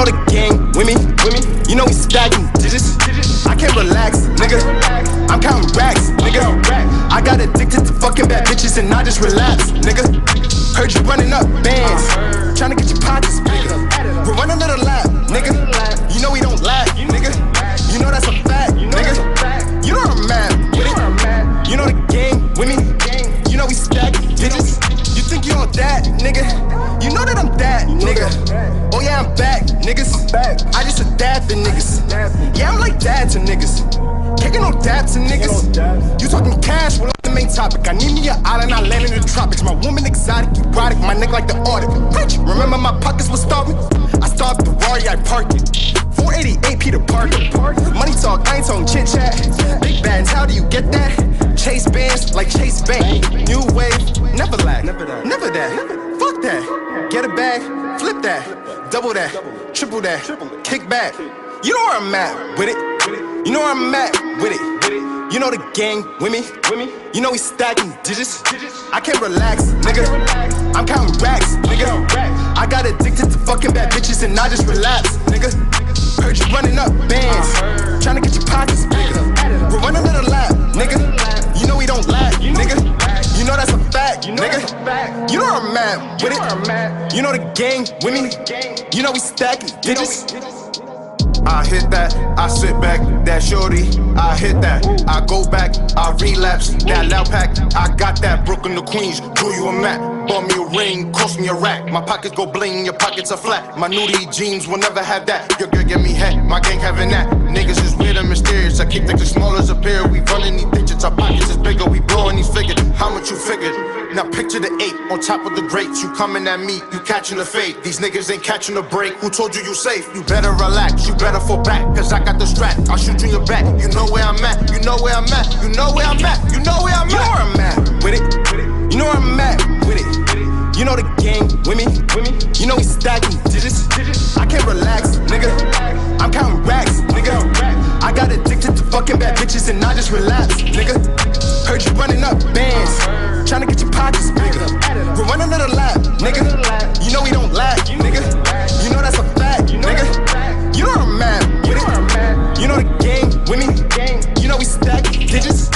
know the gang with me. You know we stacking digits. I can't relax, nigga. I'm counting racks, nigga. I got addicted to fucking bad bitches and I just relapsed, nigga. Heard you running up bands, trying to get your pockets bigger. We're running a little lap, nigga. You know we don't laugh, nigga. You know that's a fact, nigga. You know I'm mad with it. You know the gang with me. You know we stacking digits. You think you on that, nigga? You know that I'm that, nigga. Oh yeah, I'm back, niggas. I just a dad for niggas. Yeah, I'm like dad to niggas. Kicking no dab to niggas. You talking cash, well, the main topic. I need me an island, I land in the tropics. My woman exotic, erotic, my neck like the Arctic. Remember my pockets was starving? I starved the Rari, I parked it. 488 Peter Parker. Money talk, I ain't talking chit chat. Big bands, how do you get that? Chase bands like Chase Bank. New wave, never lag. Never that. Fuck that. Get a bag, flip that. Double that, triple that, kick back. You know where I'm at with it. You know where I'm at with it. You know the gang with me. You know we stacking digits. I can't relax, nigga. I'm counting racks, nigga. I got addicted to fucking bad bitches and I just relapsed, nigga. Heard you running up bands, trying to get your pockets bigger. We're running a little lap, nigga. You know we don't laugh, nigga. You know that's a fact, nigga. You know I'm mad with it. You know the gang with me. You know we stacking digits. I hit that, I sit back, that shorty, I hit that, I go back, I relapse, that loud pack, I got that, Brooklyn to Queens, drew you a map, bought me a ring, cost me a rack, my pockets go bling, your pockets are flat, my nudie jeans will never have that, your girl give me head, my gang having that, niggas is weird and mysterious, I keep things as small as a pair, we running these digits, our pockets is bigger, we blowing these figures, how much you figured? Now picture the 8 on top of the grapes, you coming at me, you catching the fade, these niggas ain't catching a break, who told you safe? You better relax, you better fall back, cause I got the strap, I'll shoot you in your back, you know where I'm at, you know where I'm at, you know where I'm at, you know where I'm at. You know where I'm at with it, you know where I'm at with it, you know the gang with me, you know we stacking digits, I can't relax, nigga, I'm counting racks, nigga, I got addicted to fucking bad bitches and I just relapsed, nigga, heard you running up bands, trying to get your pockets bigger, we're running a little lap, nigga, you know we don't laugh, nigga, you know that's a fact, nigga, you know I'm mad with it, you know the gang with me, you know we stack digits.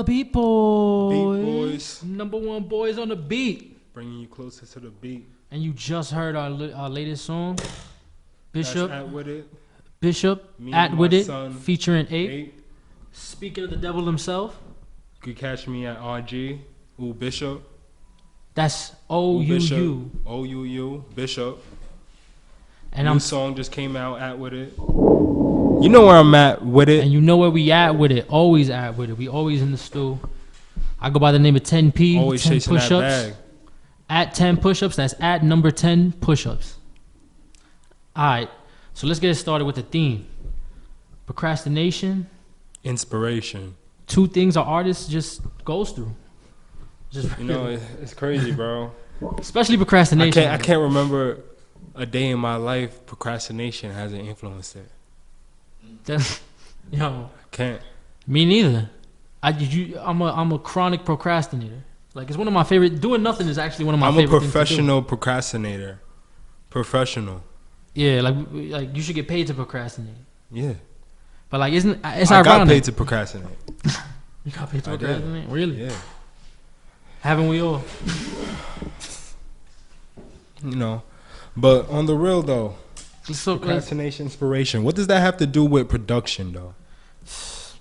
Beat boys. Beat boys. Number one boys on the beat. Bringing you closer to the beat. And you just heard our latest song, Bishop. That's At With It. Bishop, Me At and With my It, son, featuring 8. 8. Speaking of the devil himself. You could catch me at RG. Ooh, Bishop. That's O-U-U. O-U-U. Bishop. And New song just came out, At With It. You know where I'm at with it. And you know where we at with it. Always at with it. We always in the stool. I go by the name of 10P. Always 10 chasing push-ups. that bag. At 10 push-ups. That's at number 10 push-ups. Alright. So let's get started with the theme. Procrastination. Inspiration. 2 things our artist just goes through. Just You know, it's crazy, bro. especially procrastination. I can't remember a day in my life procrastination hasn't influenced it. Yo, Can't. me neither. I'm a chronic procrastinator. Like, it's one of my favorite. Doing nothing is actually one of my favorite things to do. I'm a professional procrastinator. Professional. Yeah, like you should get paid to procrastinate. Yeah. But like, it's ironic. I got paid to procrastinate. You got paid to I did. procrastinate? Really? Yeah. Haven't we all? You know, but on the real though, So, procrastination, inspiration. What does that have to do with production though?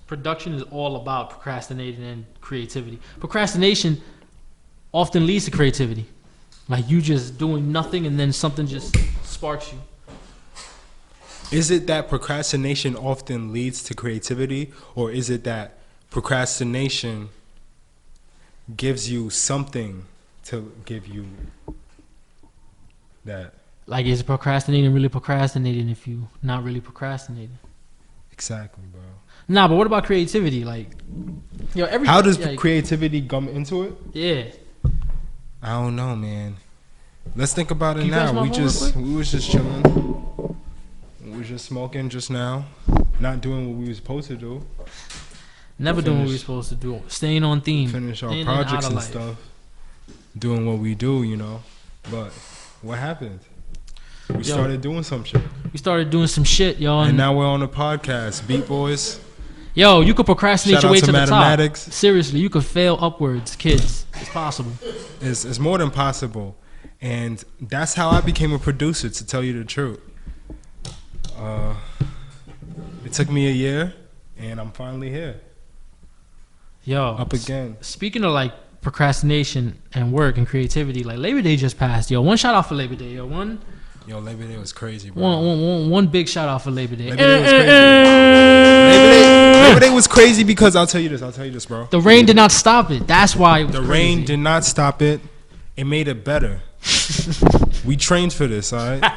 production is all about procrastinating and creativity. Procrastination often leads to creativity. Like, you just doing nothing and then something just sparks you. Is it that procrastination often leads to creativity, or is it that procrastination gives you something to give you that? Like, is procrastinating really procrastinating if you not really procrastinating? Exactly, bro. Nah, but what about creativity? Like, yo, everything. How does like, creativity come into it? Yeah. I don't know, man. Let's think about it Can you pass now. my phone real quick? We was just chilling. We was just smoking just now, not doing what we were supposed to do. Never doing what we're supposed to do. Staying on theme. Finish our In projects out of and life. stuff. Doing what we do, you know. But what happened? We started doing some shit. We started doing some shit, y'all. And now we're on the podcast. Beat Boys. Yo, you could procrastinate Shout your out way to to the mathematics. top. Seriously, you could fail upwards, kids. It's possible. It's more than possible. And that's how I became a producer, to tell you the truth. It took me a year, and I'm finally here. Yo, Up again. Speaking of like procrastination and work and creativity, like Labor Day just passed. Yo, one shout out for Labor Day. Yo, Yo, Labor Day was crazy, bro. one big shout out for Labor Day. Labor Day was crazy. Labor Day was crazy because I'll tell you this, bro. The rain did not stop it. That's why it was The crazy. rain did not stop it. It made it better. We trained for this, all right?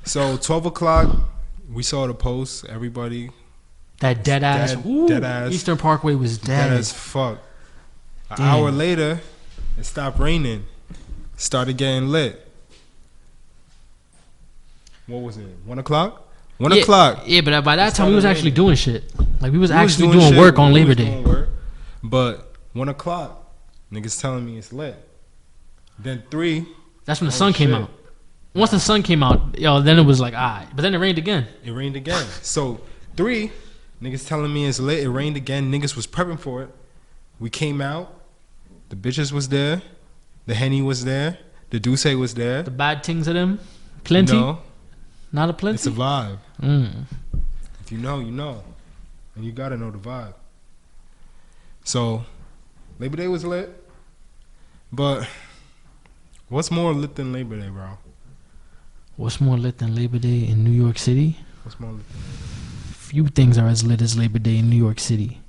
So 12 o'clock, we saw the post. Everybody That dead ass. dead ass. Eastern Parkway was dead. dead as fuck. An Damn. hour later, it stopped raining. Started getting lit. What was it? 1 o'clock? 1 o'clock. Yeah, but by that time started we was actually raining. doing shit. Like we was We was actually doing shit. work on We Labor was Day. doing work. But 1 o'clock, niggas telling me it's lit. Then 3, That's when the sun came shit. out. Once the sun came out, yo, then it was like, alright. But then it rained again. it rained again. So 3, niggas telling me it's lit. It rained again. Niggas was prepping for it. We came out. The bitches was there. The Henny was there. The Douce was there. The bad things of them, plenty. No, Not a plenty. it's a vibe. Mm. If you know, you know. And you gotta know the vibe. So, Labor Day was lit. But, what's more lit than Labor Day, bro? What's more lit than Labor Day in New York City? What's more lit than Labor Day? Few things are as lit as Labor Day in New York City.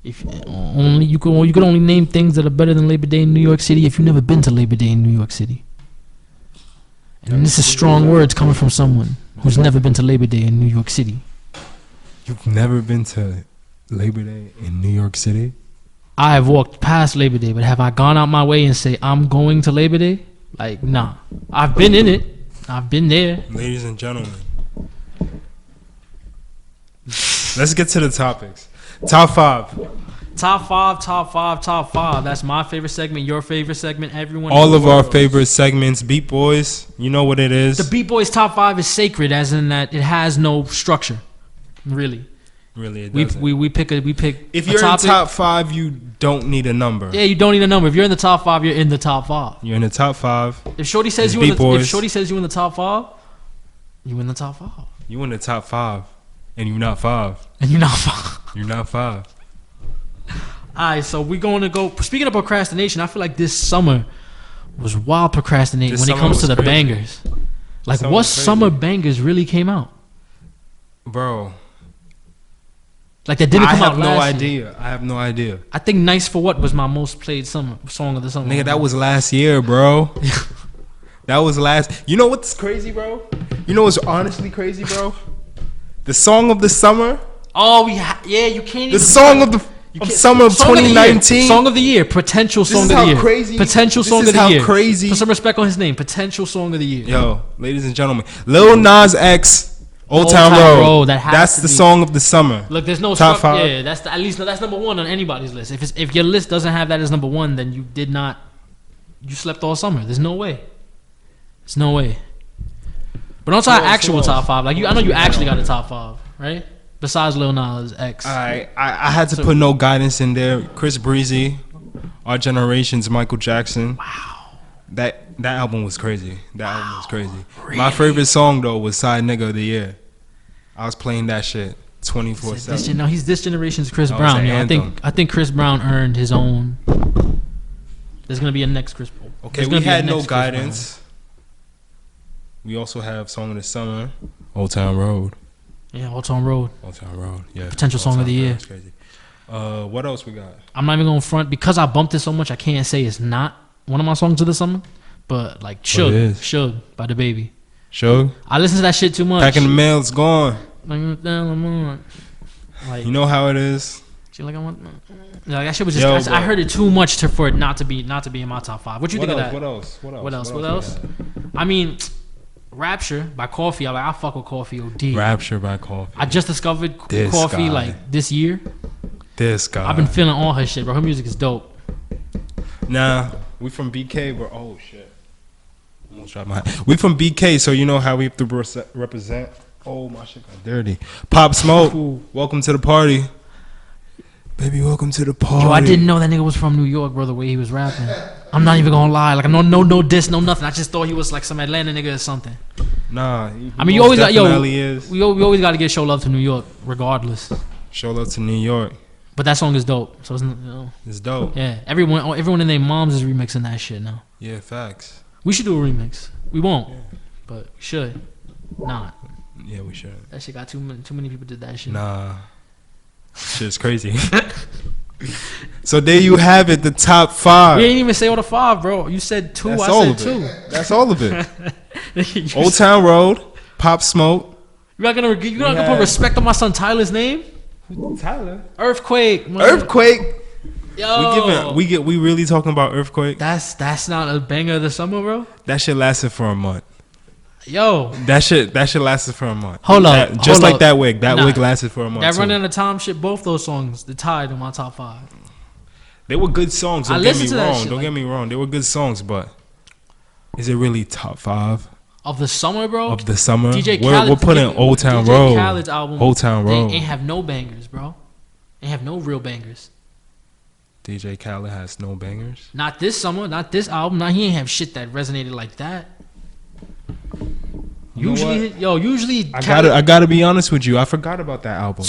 If only you could only name things that are better than Labor Day in New York City if you've never been to Labor Day in New York City. And this is strong words coming from someone who's never been to Labor Day in New York City. You've never been to Labor Day in New York City? I have walked past Labor Day, but have I gone out my way and say I'm going to Labor Day? Like, nah. I've been in it. I've been there. Ladies and gentlemen, let's get to the topics. Top 5. Top five. That's my favorite segment, your favorite segment, everyone. All of our favorite segments. Beat Boys, you know what it is. The Beat Boys top 5 is sacred, as in that it has no structure. Really. Really, it We doesn't. pick If a you're in topic. top 5, you don't need a number. Yeah, you don't need a number. If you're in the top 5, you're in the top 5. You're in the top 5. If Shorty says It's you in Beat the Boys. if Shorty says you in the top 5, you in the top 5. You in the top 5, and you're not 5. And you're not 5. You're not 5. Alright, so we're going to go. Speaking of procrastination, I feel like this summer was wild procrastinating This when it summer comes to was the crazy. bangers. Like, Summer what was crazy. summer bangers really came out? Bro, Like, that didn't I come out have no last year. idea. I have no idea. I think "Nice for What" was my most played song of the summer. Nigga, that was last year, bro. That was last. You know what's crazy, bro? You know what's honestly crazy, bro? The song of the summer. Oh, yeah, you can't. The even song of the summer of Song the year. 2019. Song of the year. Potential This song is of the how year. crazy- Potential this song is of the how year. crazy- Put some respect on his name. Potential song of the year. Yo, ladies and gentlemen, Lil Nas X, Old Town Road. That has That's to the be. song of the summer. Look, there's no Top struct- 5. Yeah, that's at least that's number 1 on anybody's list. If your list doesn't have that as number 1, then you slept all summer. There's no way. There's no way. But don't talk Who else? actual Who else? top 5. Like I know you actually got a top 5, right? Besides Lil Nas X. I had to put No Guidance in there. Chris Breezy, Our Generation's Michael Jackson. Wow. That album was crazy. That album was crazy. My favorite song though was Side Nigga of the Year. I was playing that shit 24/7. No, he's this generation's Chris That was Brown. an Yo, anthem. I think Chris Brown earned his own. There's gonna be a next Chris. Okay, there's we gonna be a had No next Chris Brown. Guidance. We also have Song of the Summer, Old Town Road. Yeah, Old Town Road. Old Town Road. Yeah. Potential Old song of Town the Road year. was crazy. What else we got? I'm not even gonna front because I bumped it so much. I can't say it's not one of my songs of the summer. But like But it is. Shug by the Baby. Show. I listen to that shit too much. Packing the mail, it's gone. Like You know how it is. she like I want. Like that shit was just. Yo, I bro. heard it too much for it not to be in my top 5. What you What think else? of that? What else? What else? I mean, Rapture by Coffee. I fuck with Coffee OD. Rapture by Coffee. I just discovered This Coffee guy. like this year. This guy. I've been feeling all her shit, bro. Her music is dope. Nah, we from BK, bro. Oh shit. Almost dropped my. We from BK, so you know how we have to represent. Oh, my shit got dirty. Pop Smoke, welcome to the party. Baby, welcome to the party. Yo, I didn't know that nigga was from New York, bro, the way he was rapping. I'm not even gonna lie. Like, no diss, no nothing. I just thought he was like some Atlanta nigga or something. Nah, I mean, you always got, is. we always got to give show love to New York, regardless. Show love to New York. But that song is dope. So it's, you know, It's dope. yeah, everyone and their moms is remixing that shit now. Yeah, facts. We should do a remix. We won't, but we should. Not. Yeah, we should. That shit got too many people did that shit. Nah, shit's crazy. So there you have it, the top 5. We didn't even say all the 5, bro. You said 2. That's I all said of 2. it. That's all of it. Old Town Road, Pop Smoke. You're not gonna put respect on my son Tyler's name? Tyler. Earthquake. Man. Earthquake. Yo. We really talking about Earthquake? That's not a banger of the summer, bro. That shit lasted for a month. Yo. That shit lasted for a month. Hold up. Just hold like up. that wig. That wig lasted for a month. That too. Run Out of Time shit, both those songs, they're tied in my top 5. They were good songs. I Don't get me listened to that wrong. shit, Don't like- get me wrong. They were good songs, but is it really top 5 Of the summer, bro. of the summer? DJ We're Khaled, putting Old Town DJ Road. Khaled's album. Old Town Road. They ain't have no bangers, bro. They have no real bangers. DJ Khaled has no bangers. Not this summer, not this album. He ain't have shit that resonated like that. You know Usually I gotta be honest with you. I forgot about that album.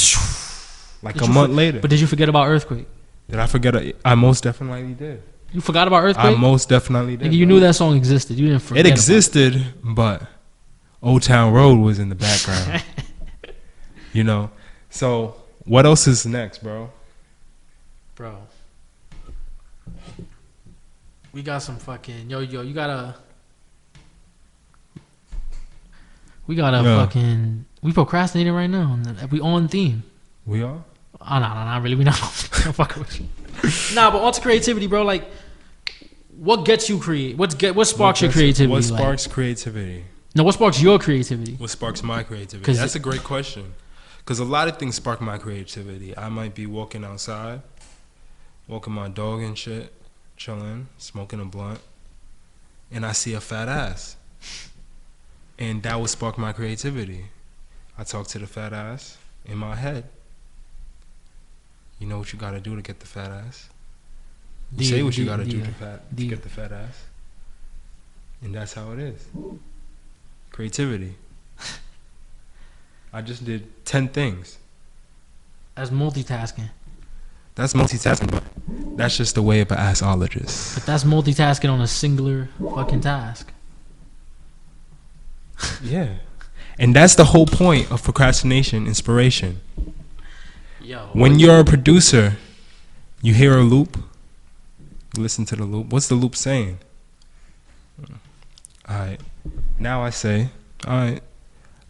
Like a month later. But did you forget about Earthquake? Did I forget? I most definitely did. You forgot about I Earthquake? most definitely did. Nigga, you knew that song existed. You didn't forget. It existed, but Old Town Road was in the background. You know. So what else is next, bro? Bro. We got some fucking you gotta. We gotta fucking. We procrastinating right now. We on theme. We are. Oh, no, not really. We not. I'm fucking with you. Nah, but onto creativity, bro. Like, what gets you create? What sparks your creativity? What sparks creativity? No, what sparks your creativity? What sparks my creativity? That's a great question. Because a lot of things spark my creativity. I might be walking outside, walking my dog and shit, chilling, smoking a blunt, and I see a fat ass. And that would spark my creativity. I talk to the fat ass in my head. You know what you gotta do to get the fat ass. You say what you gotta do to get the fat ass. And that's how it is. Creativity. I just did 10 things. That's multitasking. That's multitasking, but that's just the way of an assologist. But that's multitasking on a singular fucking task. Yeah. And that's the whole point of procrastination, inspiration. Yo. When you're a producer, you hear a loop, you listen to the loop. What's the loop saying? Alright. Now I say, alright,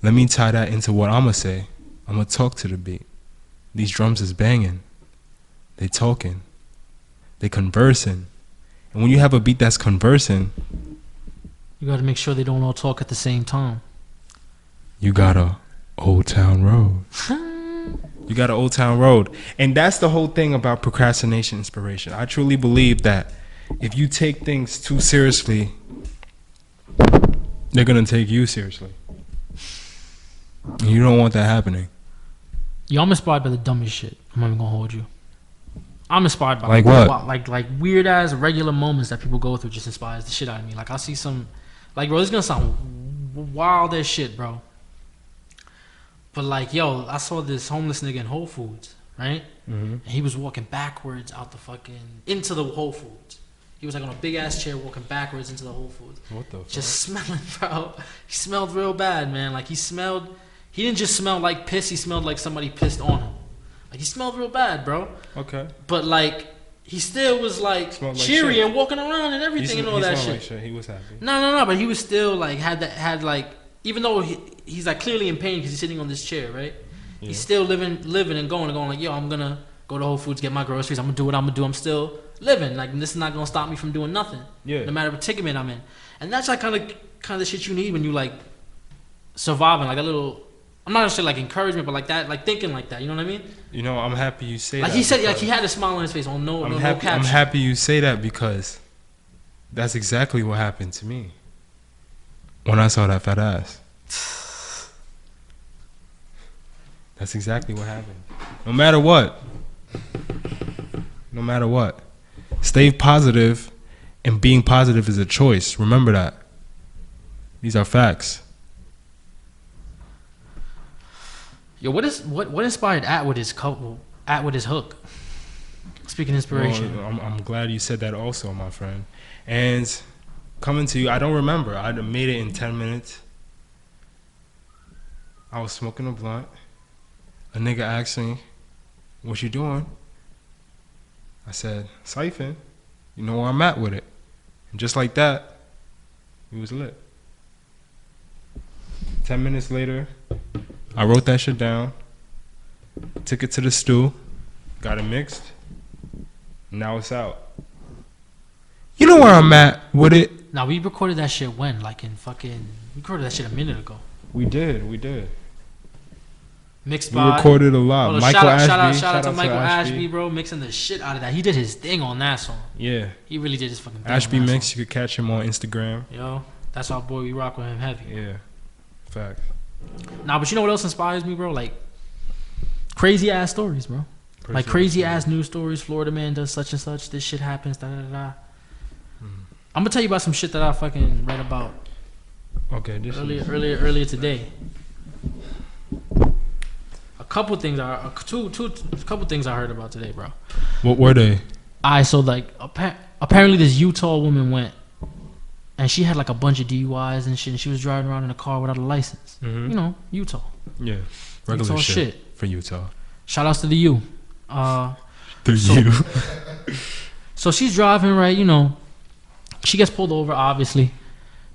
let me tie that into what I'm going to say. I'm going to talk to the beat. These drums is banging. They talking. They conversing. And when you have a beat that's conversing, you gotta make sure they don't all talk at the same time. you got a Old Town Road. You got an Old Town Road. And that's the whole thing about procrastination inspiration. I truly believe that if you take things too seriously, they're going to take you seriously. And you don't want that happening. Yo, I'm inspired by the dumbest shit. I'm not even gonna hold you. I'm inspired by like what? Like weird ass regular moments that people go through just inspires the shit out of me. Like I see some, like bro, this is gonna sound wild as shit, bro. But like, yo, I saw this homeless nigga in Whole Foods, right? Mm-hmm. And he was walking backwards out the fucking into the Whole Foods. He was like on a big ass chair walking backwards into the Whole Foods. What the fuck? Just smelling, bro. He smelled real bad, man. Like he didn't just smell like piss. He smelled like somebody pissed on him. Like he smelled real bad, bro. Okay. But like he still was like cheery and walking around and everything and all that shit. Like shit. He was happy. No. But he was still like had like even though he's like clearly in pain because he's sitting on this chair, right? Yeah. He's still living and going like, yo, I'm gonna go to Whole Foods, get my groceries. I'm gonna do what I'm gonna do. I'm still living. Like this is not gonna stop me from doing nothing. Yeah. No matter what predicament I'm in. And that's like kind of the shit you need when you like surviving, like a little I'm not gonna say like encouragement, but like that, like thinking like that. You know what I mean? You know, I'm happy you say Like that. he said, like he had a smile on his face. Oh no, I'm no, happy. no caption. I'm happy you say that because that's exactly what happened to me when I saw that fat ass. That's exactly what happened. No matter what. No matter what. Stay positive, and being positive is a choice. Remember that. These are facts. Yo, what inspired Atwood his hook? Speaking of inspiration. Well, I'm glad you said that also, my friend. And coming to you, I don't remember. I made it in 10 minutes. I was smoking a blunt. A nigga asked me, "What you doing?" I said, "Siphon. You know where I'm at with it." And just like that, he was lit. 10 minutes later, I wrote that shit down, took it to the stew, got it mixed. Now it's out. You know where I'm at with it. Now we recorded that shit when? Like in fucking. We recorded that shit a minute ago. We did. Mixed We by. recorded a lot. Oh, Michael Ashby. shout out to Michael Ashby, bro, mixing the shit out of that. He did his thing on that song. Yeah. He really did his fucking thing. Ashby on that Mix, song. you could catch him on Instagram. Yo, that's our boy. We rock with him heavy. Yeah. Fact. Nah, but you know what else inspires me, bro? Like crazy ass stories, bro. Like crazy ass news stories. Florida man does such and such. This shit happens. Da da da. Da. I'm gonna tell you about some shit that I fucking read about Okay, this earlier today. A couple things I heard about today, bro. What were they? So like apparently this Utah woman went and she had like a bunch of DUIs and shit, and she was driving around in a car without a license. Mhm. You know, Utah. Yeah. Regular Utah shit for Utah. Shout outs to the U. The U. So she's driving, right? You know, she gets pulled over. Obviously,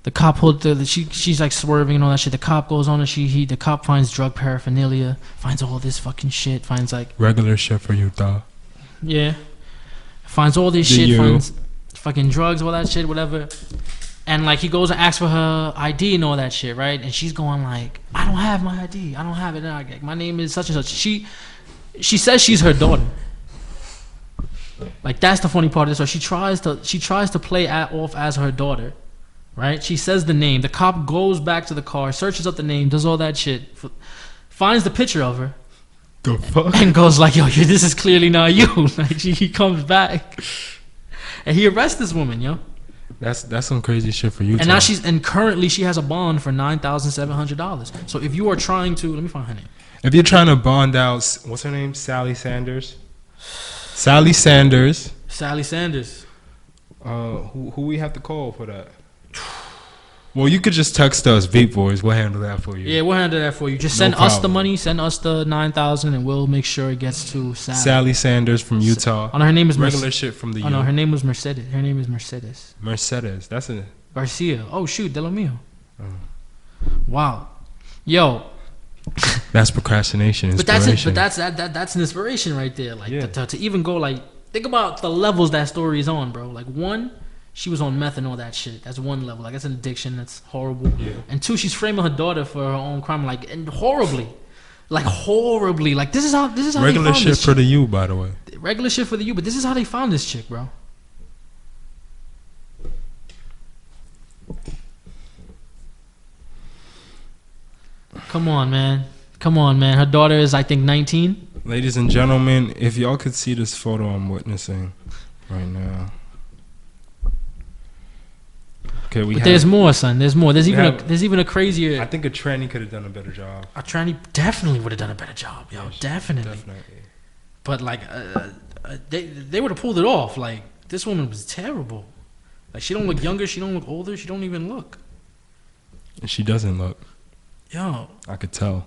the cop she's like swerving and all that shit. The cop goes on and the cop finds drug paraphernalia, finds all this fucking shit, finds like Regular shit for Utah. yeah, finds all this The shit, U. finds fucking drugs, all that shit, whatever. And like he goes and asks for her ID and all that shit, right? And she's going like, "I don't have my ID. I don't have it. Like, my name is such and such." She says she's her daughter. Like that's the funny part of this. So she tries to play off as her daughter, right? She says the name. The cop goes back to the car, searches up the name, does all that shit, finds the picture of her, The fuck? and goes like, "Yo, this is clearly not you." Like he comes back, and he arrests this woman, yo. That's some crazy shit for Utah. And now currently she has a bond for $9,700. So if you are trying to, let me find her name. If you're trying to bond out, what's her name? Sally Sanders. Sally Sanders. Sally Sanders. Who we have to call for that? Well, you could just text us, Vape Boys. We'll handle that for you. Yeah, we'll handle that for you. Just No send us the problem. money, send us the 9,000, and we'll make sure it gets to Sally. Sally Sanders from Utah. Oh no, her name is Regular shit from the Oh no, U. her name was Mercedes. Her name is Mercedes Mercedes. That's a. Garcia. Oh shoot, Delomio. Oh. Wow, yo. That's procrastination. But that's Inspiration. it. But that's an inspiration right there. Like Yeah. to even go like think about the levels that story is on, bro. Like one, she was on meth and all that shit. That's one level. Like that's an addiction. That's horrible. Yeah. And two, she's framing her daughter for her own crime. Like and horribly. Like this is how Regular they found shit this for the U, by the way. regular shit for the U. But this is how they found this chick, bro. Come on, man. Her daughter is, I think, 19. Ladies and gentlemen, if y'all could see this photo I'm witnessing right now. Okay, But there's more, son. There's more. There's even a I crazier. think a tranny could have done a better job. A tranny definitely would have done a better job, yo. Yes, Definitely. Definitely. But like, they would have pulled it off. Like this woman was terrible. Like she don't look younger. She don't look older. She don't even look. And she doesn't look. Yo. I could tell.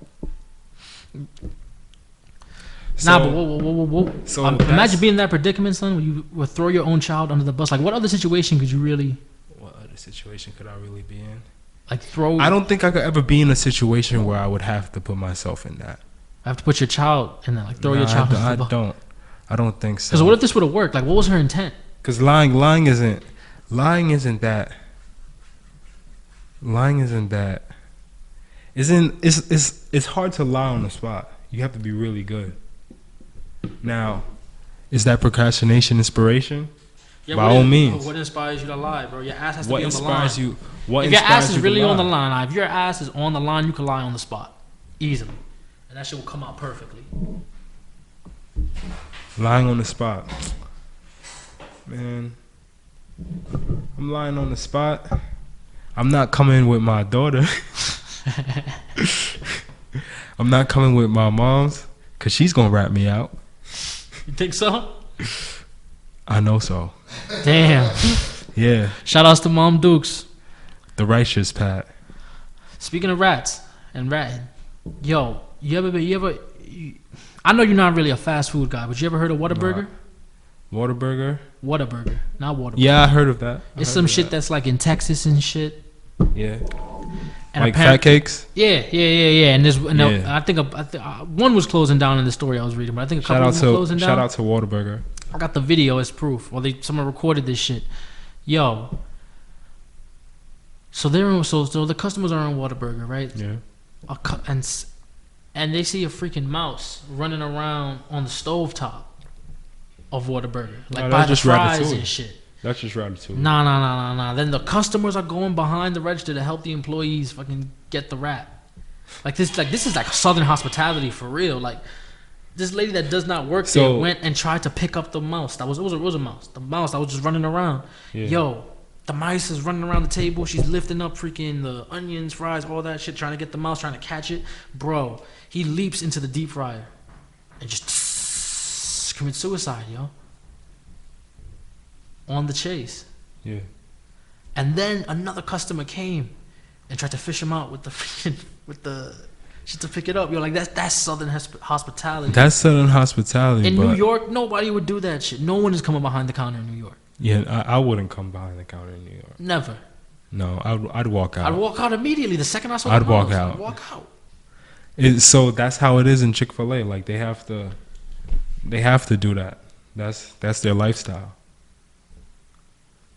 Nah, but whoa. So Imagine being in that predicament, son, where you would throw your own child under the bus. Like, what other situation could you really, What other situation could I really be in? like, throw? I don't think I could ever be in a situation where I would have to put myself in that. have to put your child in that. Like, throw your Nah, child I under the bus. I don't think so. Because what if this would have worked? Like, what was her intent? Because lying isn't that. Lying isn't that It's hard to lie on the spot. You have to be really good. Now, is that procrastination inspiration? Yeah, By all means. What inspires you to lie, bro? Your ass has to What be on the inspires line. you? What If your inspires ass is you to really on the lie? line, if your ass is on the line, you can lie on the spot, easily, and that shit will come out perfectly. Lying on the spot. Man, I'm lying on the spot. I'm not coming with my daughter. I'm not coming with my mom's, because she's going to rat me out. You think so? I know so. Damn. Yeah. Shout outs to Mom Dukes. The righteous Pat. Speaking of rats and ratting, yo, I know you're not really a fast food guy, but you ever heard of Whataburger? Whataburger? Whataburger, not Whataburger. Yeah, I heard of that. It's some shit that's like in Texas and shit. Yeah. And Like fat cakes? Yeah. And Yeah. I think one was closing down in the story I was reading, but I think a couple of them were closing down. Shout out to Whataburger. I got the video as proof. Well, someone recorded this shit. Yo. So the customers are on Whataburger, right? Yeah. And they see a freaking mouse running around on the stovetop of Whataburger, like by the fries and shit. That's just ratatouille. Nah. Then the customers are going behind the register to help the employees fucking get the rat. Like this is like Southern hospitality for real. Like this lady that does not work there went and tried to pick up the mouse. It was a mouse. The mouse that was just running around. Yeah. Yo, the mice is running around the table. She's lifting up freaking the onions, fries, all that shit, trying to get the mouse, trying to catch it. Bro, he leaps into the deep fryer and just commits suicide, yo. On the chase. Yeah. And then another customer came and tried to fish him out with the shit to pick it up. Yo, like that's Southern hospitality. That's Southern hospitality. In New York, nobody would do that shit. No one is coming behind the counter in New York. Yeah, I wouldn't come behind the counter in New York. Never. No, I'd walk out. I'd walk out immediately. The second I saw I'd the walk mouse, out. I'd walk out. So that's how it is in Chick-fil-A. Like they have to do that. That's their lifestyle.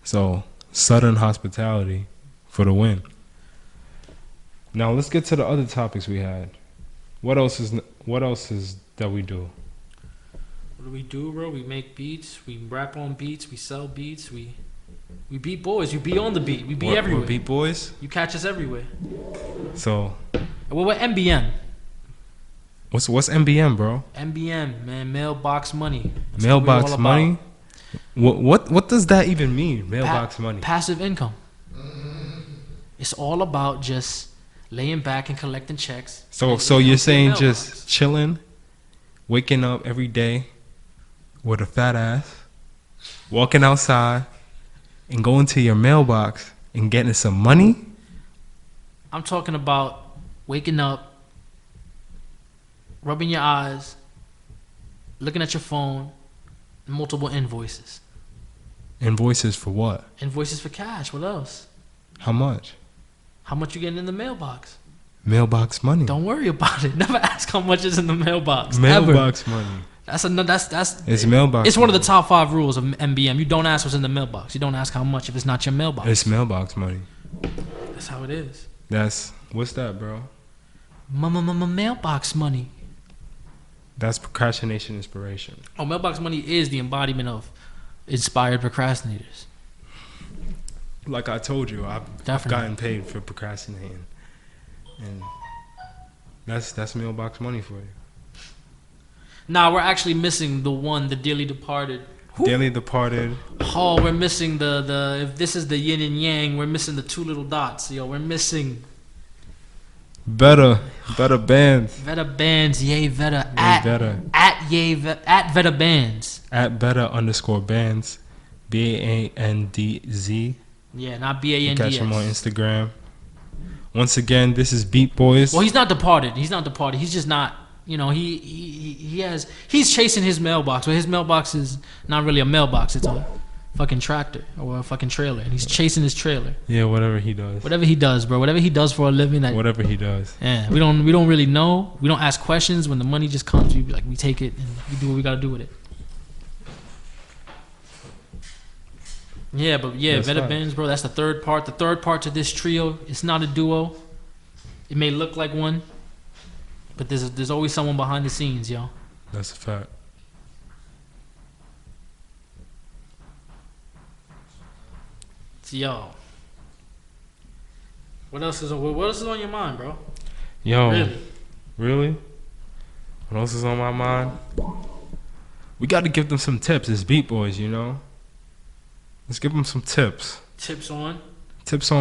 So Southern hospitality for the win. Now let's get to the other topics we had. What else is that we do? What do we do, bro? We make beats. We rap on beats. We sell beats. We beat boys. You be on the beat. We be everywhere. We beat boys. You catch us everywhere. So. Well, what MBM? What's MBM, bro? MBM, man. Mailbox money. That's mailbox money. What does that even mean? Mailbox money. Passive income. It's all about just laying back and collecting checks. So you're saying just chilling, waking up every day with a fat ass, walking outside, and going to your mailbox and getting some money? I'm talking about waking up, rubbing your eyes, looking at your phone, multiple invoices. Invoices for what? Invoices for cash. What else? How much? How much you getting in the mailbox? Mailbox money. Don't worry about it. Never ask how much is in the mailbox. Mailbox money. That's it's mailbox. It's one of the top 5 rules of MBM. You don't ask what's in the mailbox. You don't ask how much if it's not your mailbox. It's mailbox money. That's how it is. What's that, bro? Mailbox money. That's procrastination inspiration. Oh, mailbox money is the embodiment of inspired procrastinators. Like I told you, I've gotten paid for procrastinating, and that's mailbox money for you. Nah, we're actually missing the dearly departed. Dearly departed. Oh, we're missing the if this is the yin and yang, we're missing the 2 little dots. Yo, we're missing Veta Bands. Veta Bands, yay Veta. At Veta Bands. At Veta_bands. BANDZ. Yeah, not BANDS. Catch him on Instagram. Once again, this is Beat Boys. Well, he's not departed. He's just not. You know, he's chasing his mailbox, but his mailbox is not really a mailbox. It's a fucking tractor or a fucking trailer, and he's chasing his trailer. Yeah, whatever he does. Whatever he does, bro. Whatever he does for a living. Whatever he does. Yeah, we don't really know. We don't ask questions when the money just comes. We take it and we do what we gotta do with it. Yeah, but Veta Bands, bro. That's the third part. The third part to this trio. It's not a duo. It may look like one, but there's always someone behind the scenes, yo. That's a fact. So, yo, what else is on your mind, bro? Yo, really? What else is on my mind? We got to give them some tips as beat boys, you know. Let's give them some tips. Tips on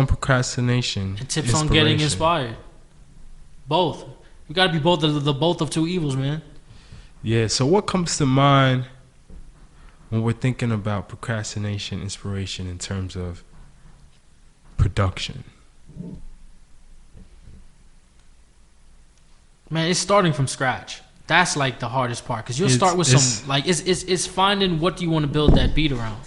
procrastination and tips on getting inspired. Both. We got to be both the both of two evils, man. Yeah. So what comes to mind when we're thinking about procrastination, inspiration in terms of production? Man, it's starting from scratch. That's like the hardest part, because you'll start with some like it's finding what do you want to build that beat around.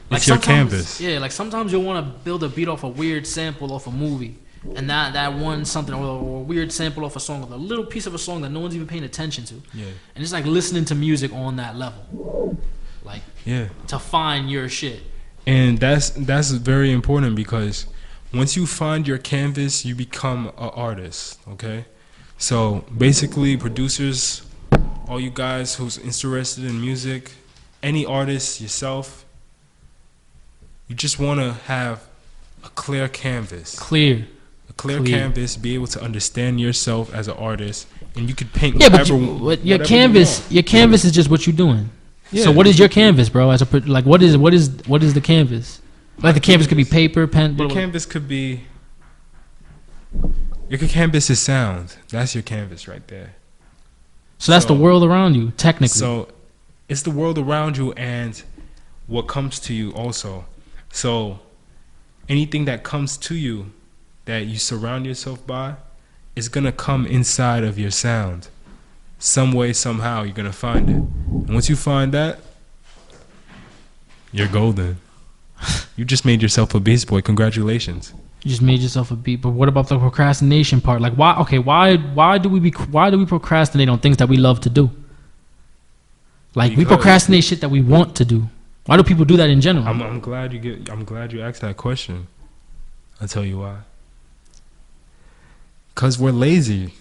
Like it's your canvas. Yeah, like sometimes you'll want to build a beat off a weird sample off a movie, and that one something or a weird sample off a song, or a little piece of a song that no one's even paying attention to. Yeah. And it's like listening to music on that level, like to find your shit. And that's very important, because once you find your canvas, you become an artist. Okay. So basically, producers, all you guys who's interested in music, any artist, yourself, you just want to have a clear canvas. Clear Canvas, be able to understand yourself as an artist, and you could paint but your canvas is just what you're doing. Yeah. So what is your canvas, bro? As a like, what is the canvas? Like the canvas could be paper, pen. Your canvas could be. Your canvas is sound. That's your canvas right there. So that's the world around you, technically. So it's the world around you and what comes to you also. So anything that comes to you that you surround yourself by is going to come inside of your sound. Some way, somehow, you're going to find it. And once you find that, you're golden. You just made yourself a beast boy. Congratulations. You just made yourself a beat. But what about the procrastination part? Like, why do we procrastinate on things that we love to do? Like, we procrastinate shit that we want to do. Why do people do that in general? I'm glad you asked that question. I'll tell you why. Cause we're lazy.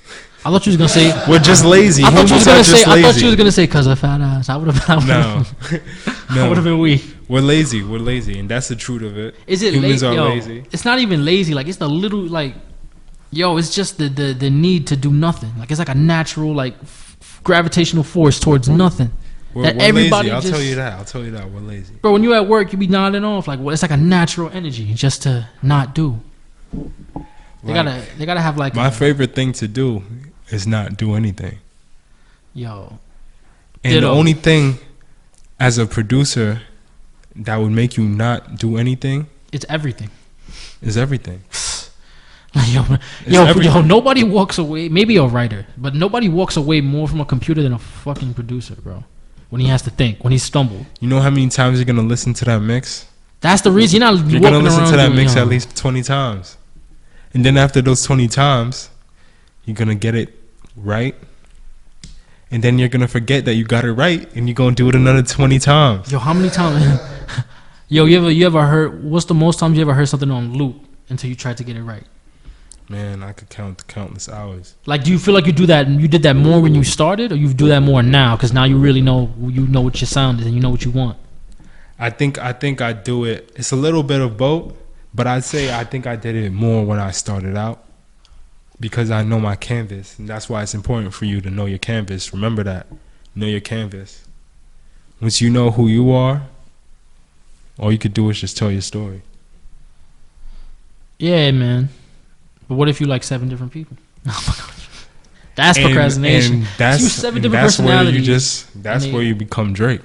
I thought you was gonna say we're just lazy. I thought you was gonna say cause of fat ass. I would have. No. I would have been weak. We're lazy, and that's the truth of it. Is it humans are lazy? It's not even lazy. Like, it's the little like, it's just the need to do nothing. Like, it's like a natural like gravitational force towards nothing. We're lazy. I'll tell you that. We're lazy. Bro, when you at work, you be nodding off like, it's like a natural energy just to not do. They gotta have like. My favorite thing to do is not do anything. Yo. And the only thing as a producer that would make you not do anything, it's everything. Is everything. Yo, nobody walks away, maybe a writer, but nobody walks away more from a computer than a fucking producer, bro. When he has to think, when he stumbled. You know how many times you're gonna listen to that mix? That's the reason you're gonna listen to that mix at least 20 times. And then after those 20 times, you're gonna get it right. And then you're gonna forget that you got it right, and you're gonna do it another 20 times. Yo, how many times? Yo, you ever heard? What's the most times you ever heard something on loop until you tried to get it right? Man, I could count countless hours. Like, do you feel like you do that? You did that more when you started, or you do that more now? Because now you really know what your sound is and you know what you want. I think I do it. It's a little bit of both, but I'd say I think I did it more when I started out. Because I know my canvas, and that's why it's important for you to know your canvas. Remember that. Know your canvas. Once you know who you are, all you could do is just tell your story. Yeah, man. But what if you like 7 different people? Oh my gosh. That's procrastination. And that's, you 7 different personalities. That's where you become Drake.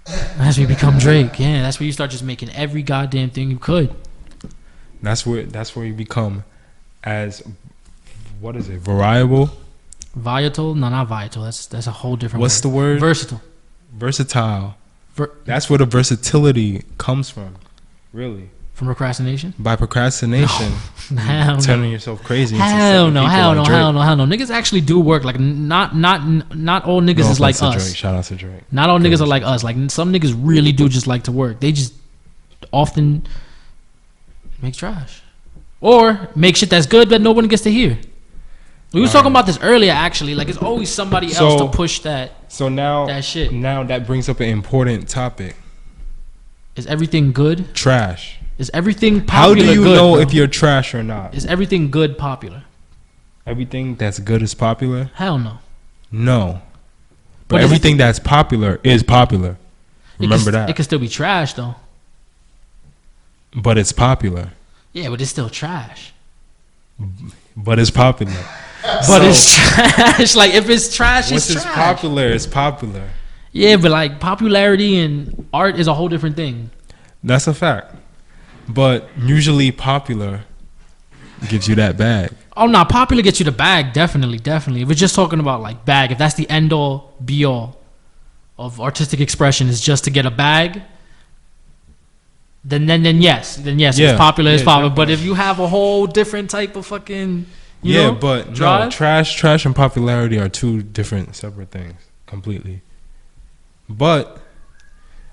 That's where you become Drake. Yeah, that's where you start just making every goddamn thing you could. That's where you become as... What is it? Variable? Vital? No, not vital. That's a whole different What's word. the word? Versatile. Versatile. That's where the versatility comes from. Really. From procrastination? By procrastination. No. Turning yourself crazy. Hell no. Niggas actually do work. Like, not all niggas is like us. Drake. Shout out to Drake. Not all niggas are like us. Like, some niggas really do just like to work. They just often make trash. or make shit that's good that no one gets to hear. We was All talking right. about this earlier, actually. Like, it's always somebody else to push that. So now That shit. Now that brings up an important topic. Is everything good? Trash. Is everything How popular do you good, know bro? if you're trash or not? Is everything good popular? Everything that's good is popular? Hell no. No. But But is everything that's popular is popular. Remember that. It can still be trash, though. But it's popular. Yeah, but it's still trash. But it's popular. But it's trash. Like, if it's trash, Once it's it's trash. popular, it's popular. Yeah, but like, popularity and art is a whole different thing. That's a fact. But usually popular gives you that bag. Oh no, popular gets you the bag, definitely. If we're just talking about like bag, if that's the end all be all of artistic expression is just to get a bag, then yes, Yeah, it's popular, it's yeah, popular. definitely. But if you have a whole different type of fucking But drive, no, trash and popularity are two different separate things completely. But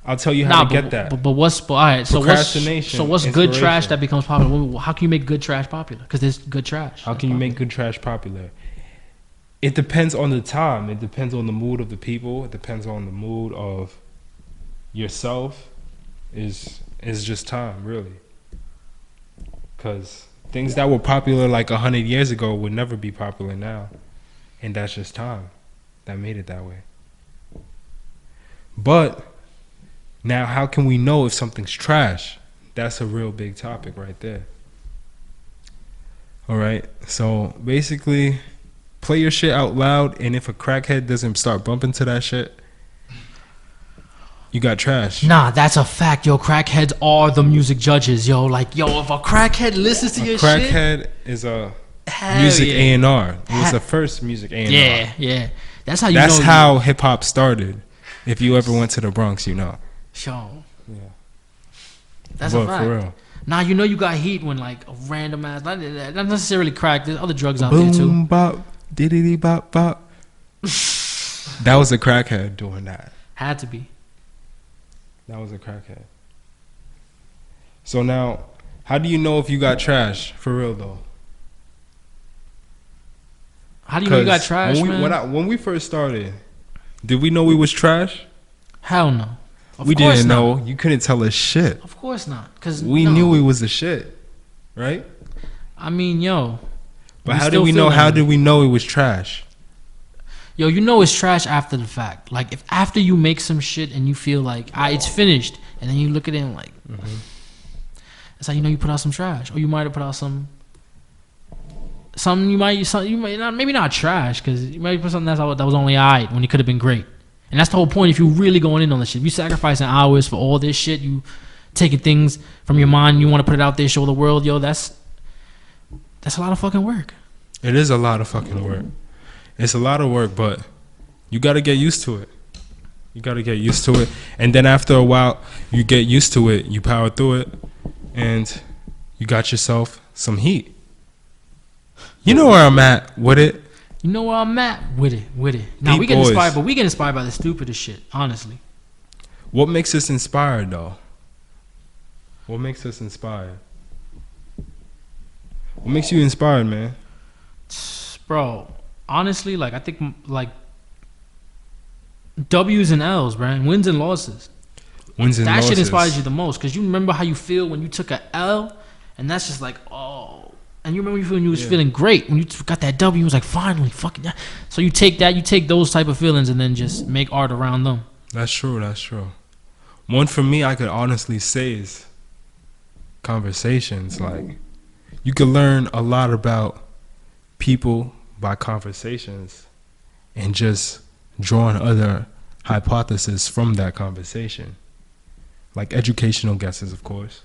I'll tell you how to get that. But what's all right? Procrastination, So what's good trash inspiration. that becomes popular? How can you make good trash popular? Because there's good trash. How can you make good trash popular? It depends on the time. It depends on the mood of the people. It depends on the mood of yourself. Is just time, really. Because things that were popular like 100 years ago would never be popular now. And that's just time that made it that way. But now how can we know if something's trash? That's a real big topic right there. All right. So basically, play your shit out loud, and if a crackhead doesn't start bumping to that shit, you got trash. Nah, that's a fact, yo. Crackheads are the music judges, yo. Like, yo, if a crackhead listens to your shit, Crackhead is a hell music yeah. A&R. It was the first music A&R. Yeah. That's how you That's know. how hip hop started. If you ever went to the Bronx, you know. Yo. Yeah. That's But a fact. for real. Nah, you know you got heat when like a random ass, not necessarily crack. There's other drugs out there too. Boom bop, diddity bop bop. That was a crackhead doing that. Had to be. That was a crackhead. So now, how do you know if you got trash? For real though. How do you know you got 'Cause trash, man? when we first started, did we know we was trash? Hell no. Of We course didn't not. know. You couldn't tell us shit. Of course not. Cause We knew we was the shit, right? I mean, yo. But how did we know? How did we know it was trash? Yo, you know it's trash after the fact. Like, if after you make some shit and you feel like it's finished, and then you look at it and like, that's how you know you put out some trash, or you might have put out some you might not, maybe not trash, because you might put something that was only alright when it could have been great. And that's the whole point. If you're really going in on this shit, if you sacrificing hours for all this shit, you taking things from your mind, you want to put it out there, show the world, yo, that's a lot of fucking work. It is a lot of fucking work. It's a lot of work, but you got to get used to it. You got to get used to it. And then after a while, you get used to it, you power through it, and you got yourself some heat. You know where I'm at with it. You know where I'm at with it. Now Beat we get Boys. inspired, but we get inspired by the stupidest shit, honestly. What makes us inspired, though? What makes us inspired? What makes you inspired, man? Bro, honestly, like, I think like W's and L's, man, wins and losses. Wins and That losses. shit inspires you the most, because you remember how you feel when you took a L, and that's just like, oh. And you remember when you was feeling great when you got that W. You was like, finally, fucking. Yeah. So you take those type of feelings, and then just make art around them. That's true. That's true. One for me, I could honestly say is conversations. Like, you could learn a lot about people by conversations and just drawing other hypotheses from that conversation. Like educational guesses, of course.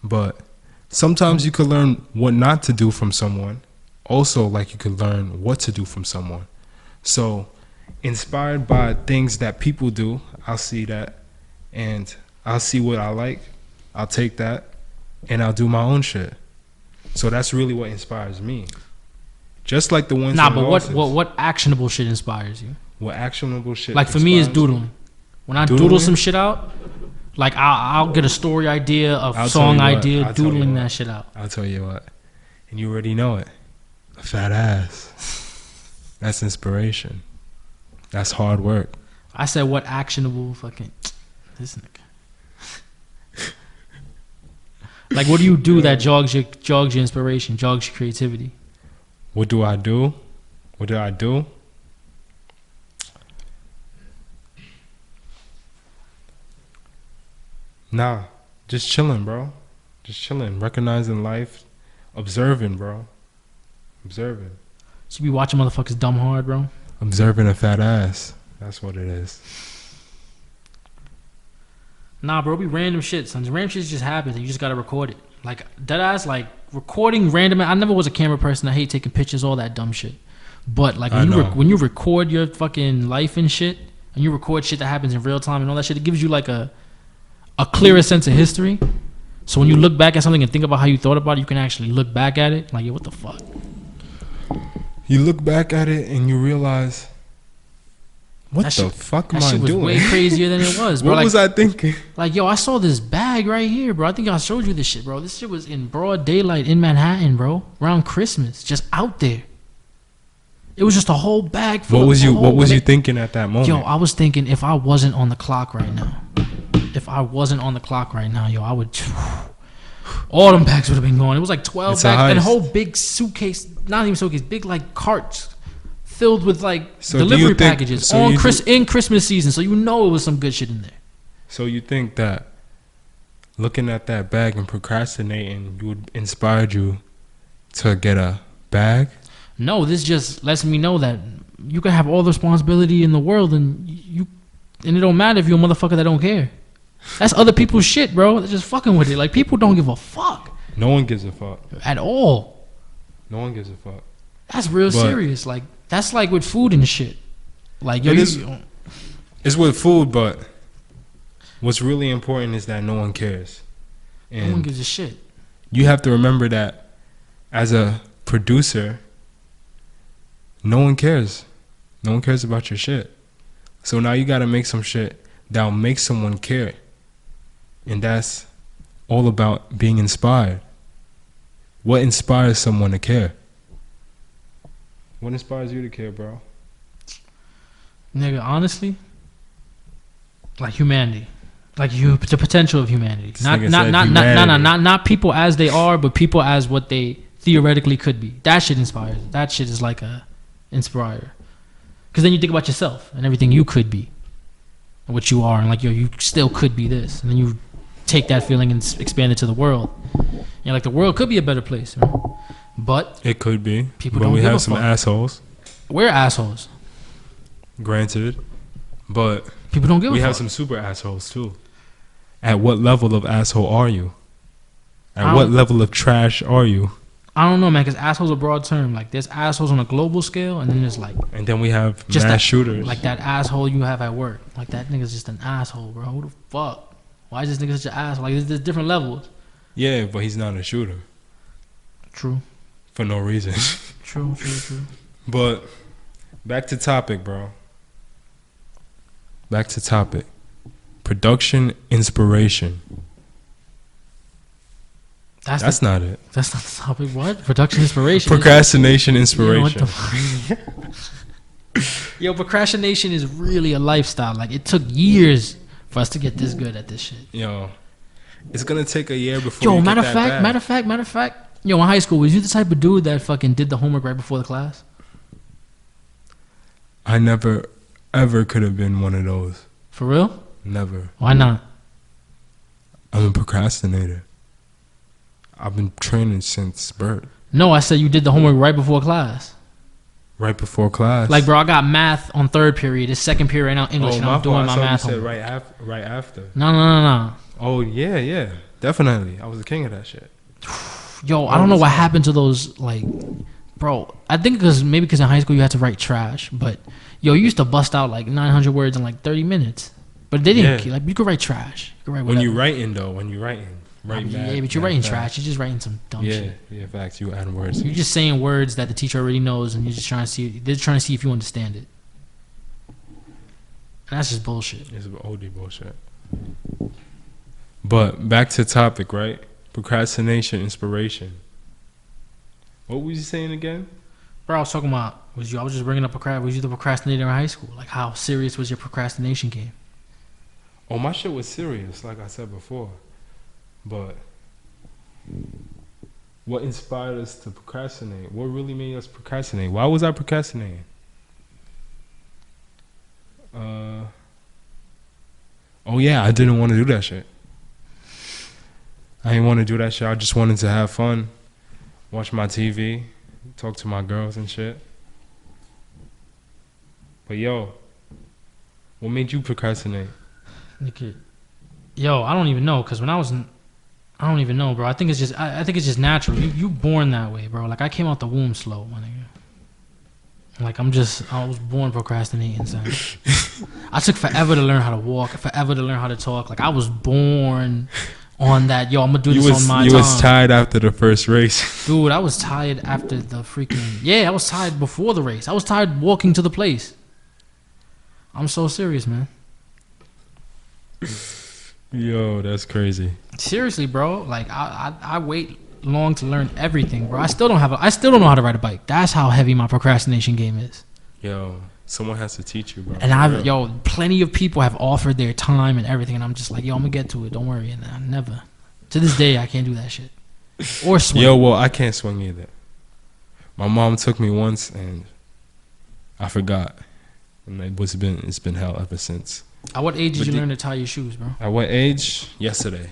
But sometimes you could learn what not to do from someone. Also, like, you could learn what to do from someone. So, inspired by things that people do, I'll see that, and I'll see what I like. I'll take that, and I'll do my own shit. So that's really what inspires me. Just like the ones. Nah, but what actionable shit inspires you? What actionable shit? Like, for me, it's inspires me? doodling. When I doodle some shit out, like, I'll get a story idea, a I'll song tell you what, idea, I'll tell you doodling what. that shit out. I'll tell you what. And you already know it. A fat ass. That's inspiration. That's hard work. I said what actionable fucking this nigga. Like, what do you do that jogs your inspiration, jogs your creativity? What do I do? What did I do? Nah, just chilling, bro. Just chilling, recognizing life, observing, bro. Observing. So you be watching motherfuckers dumb hard, bro? Observing a fat ass. That's what it is. Nah, bro, be random shit. Son. Random shit just happens and you just gotta record it. Like, deadass, like, recording random. I never was a camera person. I hate taking pictures, all that dumb shit. But, like, when you record your fucking life and shit, and you record shit that happens in real time and all that shit, it gives you, like, a clearer sense of history. So when you look back at something and think about how you thought about it, you can actually look back at it. Like, yo, what the fuck? You look back at it and you realize, what That the shit- fuck am That I shit was doing? way crazier than it was, bro. What Like, was I thinking? like, yo, I saw this bag right here, bro. I think I showed you this shit, bro. This shit was in broad daylight in Manhattan, bro. Around Christmas, just out there. It was just a whole bag full What of was you? gold. What was And you thinking at that moment? Yo, I was thinking if I wasn't on the clock right now, yo, I would. All them bags would have been going. It was like 12 It's a bags and a heist. whole big suitcase, not even suitcase, big like carts filled with like So do you delivery think- packages so on you in Christmas season. So you know it was some good shit in there. So you think that looking at that bag and procrastinating would inspire you to get a bag? No, this just lets me know that you can have all the responsibility in the world and it don't matter if you're a motherfucker that don't care. That's other people's shit, bro. They're just fucking with it. Like, people don't give a fuck No one gives a fuck. at all. No one gives a fuck. That's real But- serious. Like, that's like with food and shit. Like, yo, It you, is- It's with food, but what's really important is that no one cares. no one And gives a shit. you have to remember that as a producer, no one cares. No one cares about your shit. So now you got to make some shit that'll make someone care. And that's all about being inspired. What inspires someone to care? What inspires you to care, bro? Nigga, honestly, like humanity. Like the potential of humanity. This nigga said Not people as they are, but people as what they theoretically could be. That shit inspires. That shit is like a inspire. Because then you think about yourself and everything you could be, and what you are, and like, yo, you still could be this, and then you take that feeling and expand it to the world. You know, like, the world could be a better place, right? But It could be. People but don't we give a have some fuck. assholes, we're assholes. granted. But People don't give we a have fuck. some super assholes too. At what level of asshole are you? I At what don't- level of trash are you? I don't know, man, because assholes are a broad term. Like, there's assholes on a global scale, and then there's like And then we have just mass that, shooters. like that asshole you have at work. Like, that nigga's just an asshole, bro. Who the fuck? Why is this nigga such an asshole? Like, there's different levels. Yeah, but he's not a shooter True. for no reason. True. But back to topic, bro. Back to topic. Production inspiration. That's not it. That's not the topic. What? Production inspiration. Procrastination Yo, what inspiration. the fuck? Yo, procrastination is really a lifestyle. Like, it took years for us to get this good at this shit. Yo, it's gonna take a year before. Yo, you matter get of that fact, bag. yo, in high school, was you the type of dude that fucking did the homework right before the class? I never, ever could have been one of those. For real? Never. Why not? I'm a procrastinator. I've been training since birth. No, I said you did the homework right before class. Right before class. Like, bro, I got math on third period. It's second period right now, English, and I'm doing my math You said homework. right after. No. Oh yeah, definitely. I was the king of that shit. Yo, I don't know what happened to those, like, bro. I think because in high school you had to write trash, but yo, you used to bust out like 900 words in like 30 minutes. But they didn't, like, you could write trash. You could write whatever. When you writing, write yeah, mad- but you're mad writing fast. trash. You're just writing some dumb shit. Yeah, facts. You add words. You're just saying words that the teacher already knows, and you're just trying to see. They're trying to see if you understand it. And that's just bullshit. It's OD bullshit. But back to topic, right? Procrastination, inspiration. What was you saying again? Bro, I was talking about I was just bringing up was you the procrastinator in high school? Like, how serious was your procrastination game? Oh, my shit was serious, like I said before. But what inspired us to procrastinate? What really made us procrastinate? Why was I procrastinating? Oh yeah, I didn't want to do that shit. I didn't want to do that shit. I just wanted to have fun, watch my TV, talk to my girls and shit. But yo, what made you procrastinate? Yo, I don't even know, cause when I don't even know, bro. I think it's just natural. You born that way, bro. Like, I came out the womb slow, my nigga. Like, I was born procrastinating, son. I took forever to learn how to walk, forever to learn how to talk. Like, I was born on that. Yo, I'm gonna do this on my time. You was tired after the first race. Dude, I was tired after the freaking... Yeah, I was tired before the race. I was tired walking to the place. I'm so serious, man. Yo, that's crazy. Seriously, bro. Like, I wait long to learn everything, bro. I still don't know how to ride a bike. That's how heavy my procrastination game is. Yo, someone has to teach you, bro. And plenty of people have offered their time and everything, and I'm just like, yo, I'm gonna get to it. Don't worry. And I never. To this day, I can't do that shit. Or swing. Yo, well, I can't swing either. My mom took me once, and I forgot. And it's been hell ever since. At what age did you learn to tie your shoes, bro? At what age? Yesterday.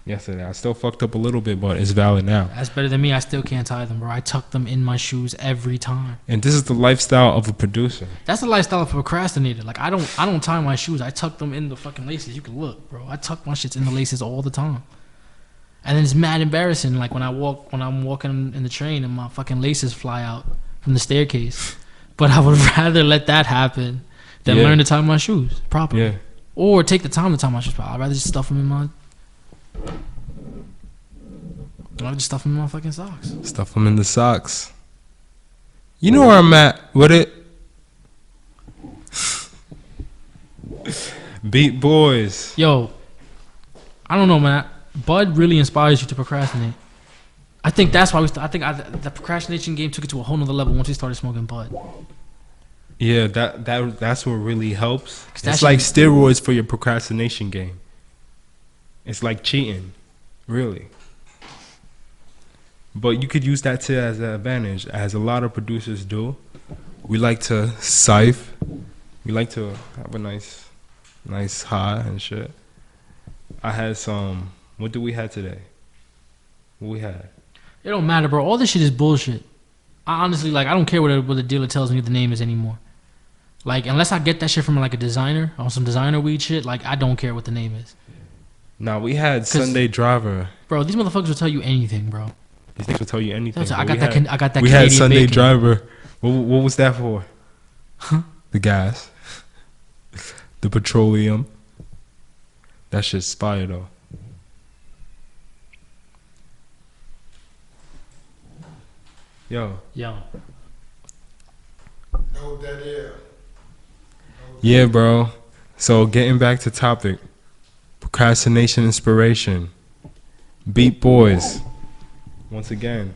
Yesterday. I still fucked up a little bit, but it's valid now. That's better than me. I still can't tie them, bro. I tuck them in my shoes every time. And this is the lifestyle of a producer. That's the lifestyle of a procrastinator. Like, I don't tie my shoes. I tuck them in the fucking laces. You can look, bro. I tuck my shits in the laces all the time. And then it's mad embarrassing. Like, when I'm walking in the train and my fucking laces fly out from the staircase. But I would rather let that happen than learn to tie my shoes properly. Yeah. Or take the time to tie my shoes properly. I'd rather just stuff them in my... I just stuff them in my fucking socks. Stuff them in the socks. You know where I'm at with it? Beat Boyz. Yo, I don't know, man. Bud really inspires you to procrastinate. I think that's why the procrastination game took it to a whole nother level once we started smoking Bud. Yeah, that's what really helps. It's like steroids for your procrastination game. It's like cheating, really. But you could use that as an advantage, as a lot of producers do. We like to sife. We like to have a nice high and shit. I had some. What do we have today? What we had? It don't matter, bro. All this shit is bullshit. I honestly, like, I don't care what the dealer tells me the name is anymore. Like, unless I get that shit from like a designer or some designer weed shit, like, I don't care what the name is. Nah, we had Sunday Driver. Bro, these motherfuckers will tell you anything, bro. These things will tell you anything. I got that. We had Sunday Driver. What was that for? Huh? The gas. The petroleum. That shit's fire though. Yo. Know that is. Yeah, bro. So getting back to topic. Procrastination inspiration. Beat Boyz. Once again.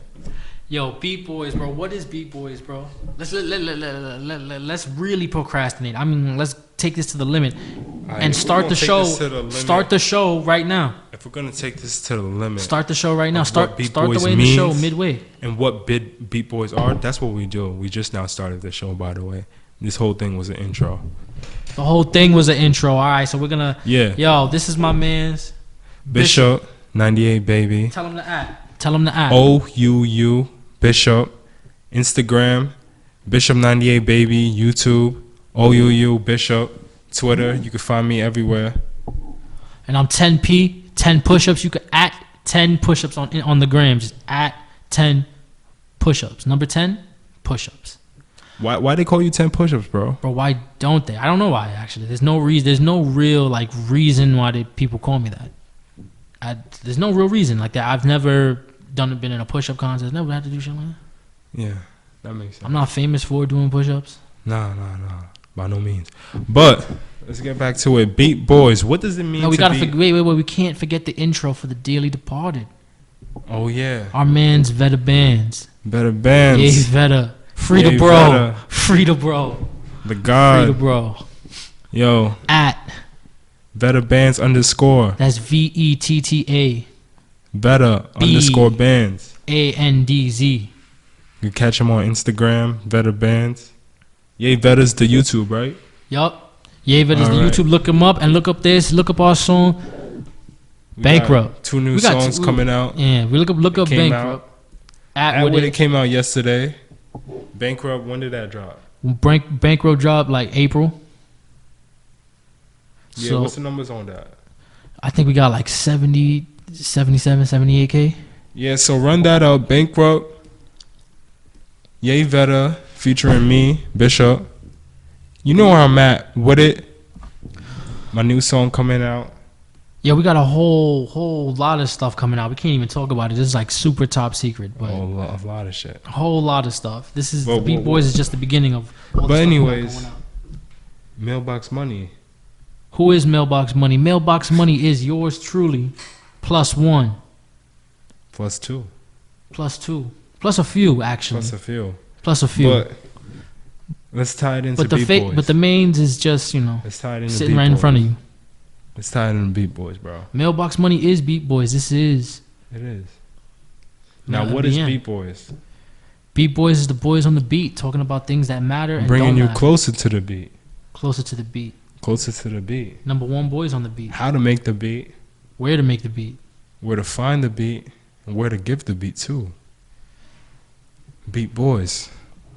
Yo, Beat Boyz, bro. What is Beat Boyz, bro? Let's really procrastinate. I mean, let's take this to the limit and start the show. Start the show right now. If we're gonna take this to the limit, start the show right now. Start the way in the show midway. And what Beat Boyz are? That's what we do. We just now started the show, by the way. This whole thing was an intro. The whole thing was an intro. All right, so we're gonna. Yeah. Yo, this is my man's Bishop 98 baby. Tell him the at. Tell him the at. OUU Bishop. Instagram Bishop 98 baby. YouTube OUU Bishop. Twitter. You can find me everywhere. And I'm 10p. 10 push-ups. You can at 10 push-ups on the gram. Just at 10 push-ups. Number 10 push-ups. Why they call you 10 push-ups, bro? Bro, why don't they? I don't know why, actually. There's no reason. There's no real like reason why people call me that. There's no real reason like that. I've never been in a push-up contest. Never had to do shit like that. Yeah, that makes sense. I'm not famous for doing push-ups. Nah. By no means. But let's get back to it. Beat Boyz. What does it mean? No, we can't forget the intro for the dearly departed. Oh yeah. Our man's Veta Bands. Better bands. Yay Veta. Free the Yay, bro. Veta. Free the bro. The Free the God. bro. Yo. At. Better bands underscore. That's VETTA. Better underscore bands. ANDZ. You catch him on Instagram. Better bands. Yay, Veta's the YouTube, right? Yup. Yay Veta's the Alright. YouTube. Look him up and look up this. Look up our song. We Bankrupt. got 2 new We got songs two- coming out. Yeah, we look up came Bankrupt. At With when it it. came out yesterday. Bankrupt. When did that drop? Bankrupt dropped like April. Yeah. So What's the numbers on that? I think we got like 70, 77, 78K. Yeah. So run that out. Bankrupt. Yay Veta featuring me, Bishop. You know where I'm at with it. My new song coming out. Yeah, we got a whole lot of stuff coming out. We can't even talk about it. This is like super top secret, but Oh, a lot of shit. a whole lot of stuff. This is Well, the Beat well, Boys is just the beginning of. All the But stuff we got anyways, going out. Mailbox Money. Who is Mailbox Money? Mailbox Money is yours truly, +1, +2. +2, plus a few actually, Plus a few. plus a few. But let's tie it into But the Beat Boys. but the mains is just Let's tie it into sitting Beat right in Boys. front of you. Let's tie it into Beat Boys, bro. Mailbox Money is Beat Boys. This is It is. Now, Not what at is the end. Beat Boys? Beat Boys is the boys on the beat talking about things that matter and Bringing don't you matter. closer to the beat. Closer to the beat. Closer to the beat. Number one boys on the beat. How to make the beat, Where to make the beat. where to find the beat, and where to give the beat to. Beat Boys.